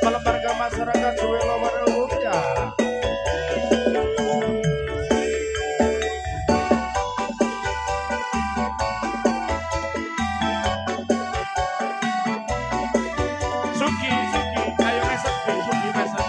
malam warga masyarakat Suwelo pada umumnya. Sugi, ayo mesek, Sugi mesek.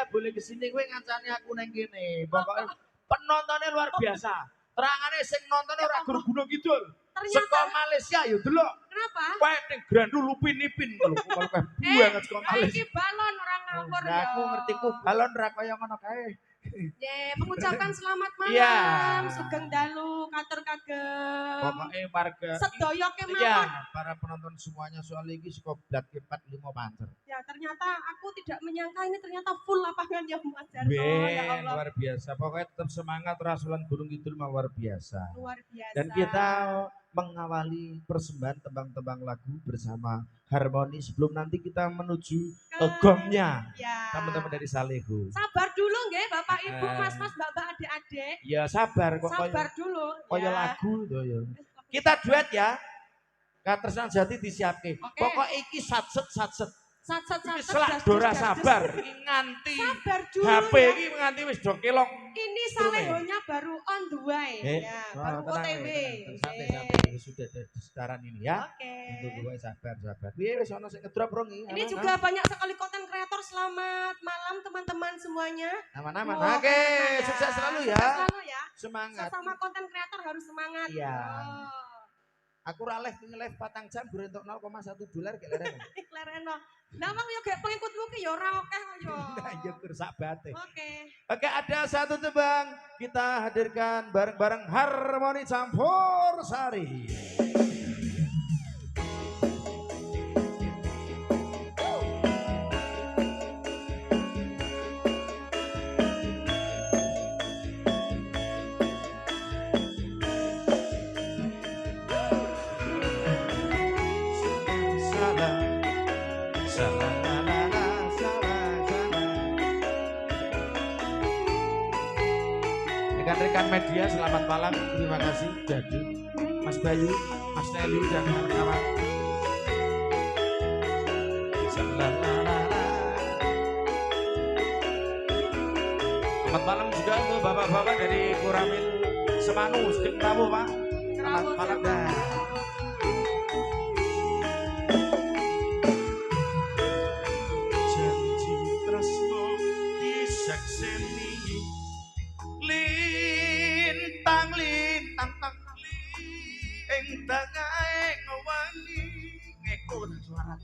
Boleh kesini gue ngancani aku neng gini pokoknya penontonnya luar biasa terangannya sing nontonnya ora gur gunung kidul saka Malaysia yuk dulu kenapa? Kowe ning Grandu Lupin Ipin kalau kowe banget saka Malaysia iki balon orang ngawur ya aku ngerti ku balon ra kaya ngono kae mengucapkan selamat malam Sugeng Dalu katur kagem pokoknya warga sedaya kemawon para penonton semuanya soal ini saka Blat 45 Pancer ya ternyata aku tidak menyangka ini ternyata full lapangan ya Mas Jarno ya Allah luar biasa pokoknya tetap semangat rasulan Gunung Kidul luar biasa dan kita mengawali persembahan tembang-tembang lagu bersama harmoni sebelum nanti kita menuju gongnya teman-teman dari Salehu. Sabar dulu nggih Bapak Ibu Mas-mas Mbak-mbak adik-adik. Ya sabar kok. Sabar dulu. Kaya lagu to ya. Kita duet ya. Katresnan Jati disiapke. Pokok iki satset. Selak dora sabar nganti HP iki nganti wis do kelong. Ini Salehonya baru on the way ya, baru OTW. Sampai sudah ada sekarang ini ya. Untuk gue sabar. Piye wis ana sing ngedrop rong iki. Ini juga banyak sekali konten kreator. Selamat malam teman-teman semuanya. Aman-aman. Oke, sukses selalu ya. Semangat. Sesama konten kreator harus semangat. Iya. Aku ra live 4 jam berentuk $0,1 gek lereno. Lereno. Nah, Mang yo gek pengikutmu ki yo ora akeh kok yo. Nah, yo kersak bate. Oke, ada satu tembang kita hadirkan bareng-bareng Harmoni Campur Sari. Rekan-rekan media selamat malam, terima kasih Jadi, Mas Bayu, Mas Nelly dan kawan-kawan. Selamat malam juga untuk bapak-bapak dari Kuramil Semanu, sedang tamu Pak. Selamat malam dah. Janji tresno disakseni lintang tang ing tangae ngewangi ngeko suara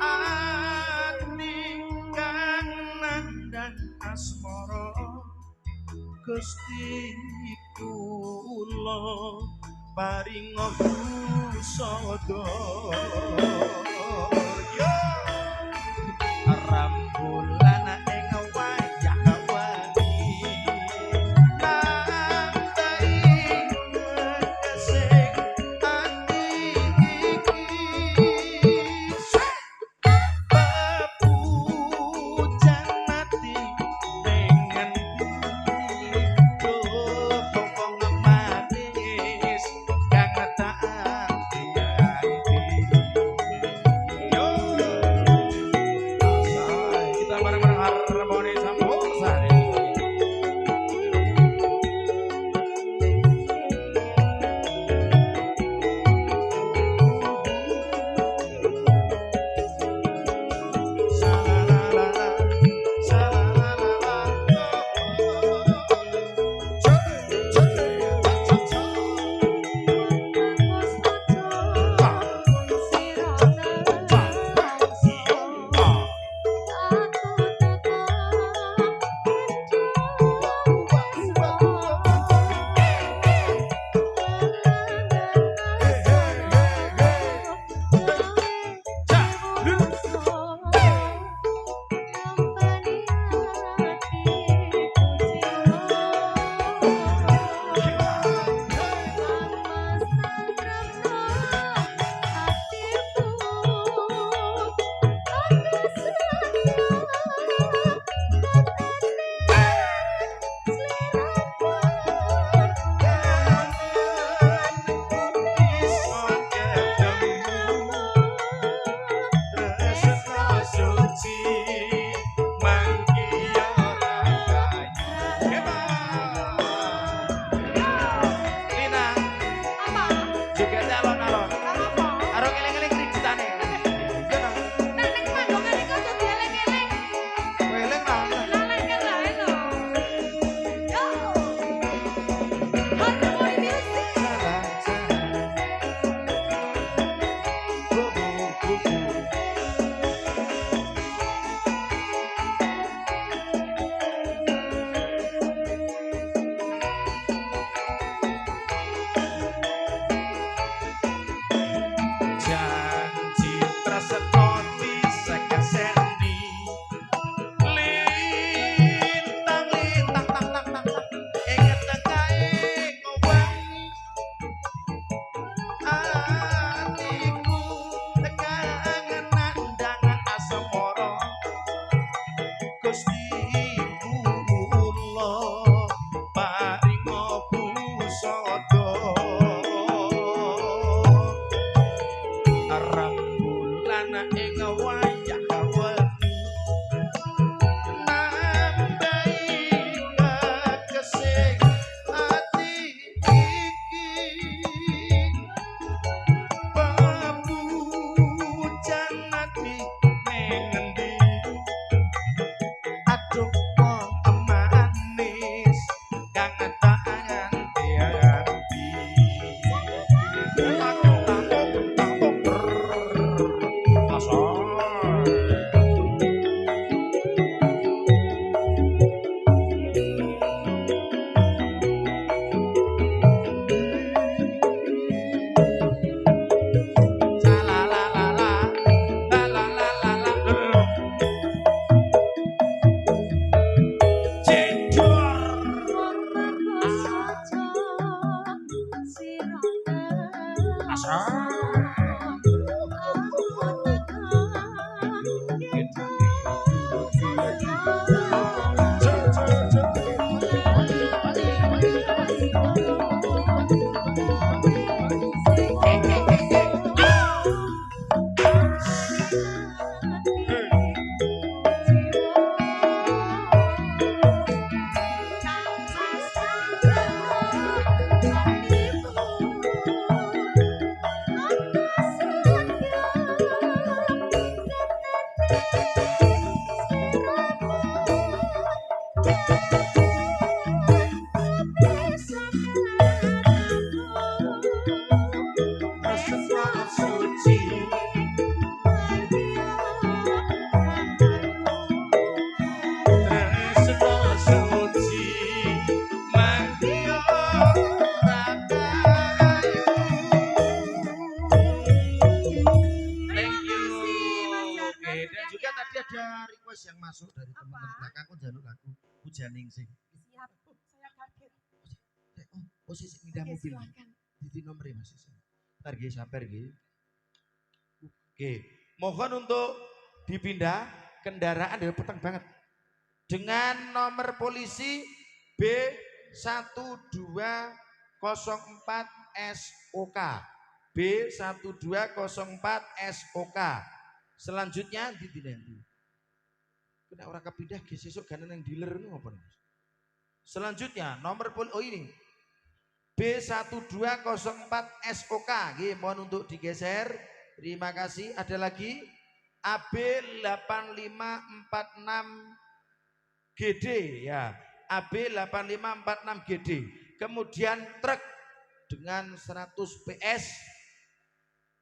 ati kang nandang asmara Gusti kula paringa busada yo rambulan ing wayah wani nantai kesing ati iki pepujan ati pengen kita bareng-bareng harmoni sambung sari. masuk dari teman-teman belakang aku jaluk lagu Hujaning sing. Siap, saya kaget. Posisi pindah mobil. Silakan. Di nomor Mas. Ntar nggih sabar nggih. Oke, mohon untuk dipindah kendaraan dari petang banget. Dengan nomor polisi B1204 SOK. B1204 SOK. Selanjutnya di nanti. Kena orang kepindah ge sesuk ganen yang dealer ngono apa? Selanjutnya nomor ini B1204 SOK. Nggih, mohon untuk digeser. Terima kasih. Ada lagi AB8546 GD ya. AB8546 GD. Kemudian truk dengan 100 PS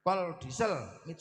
kol diesel Mitsubishi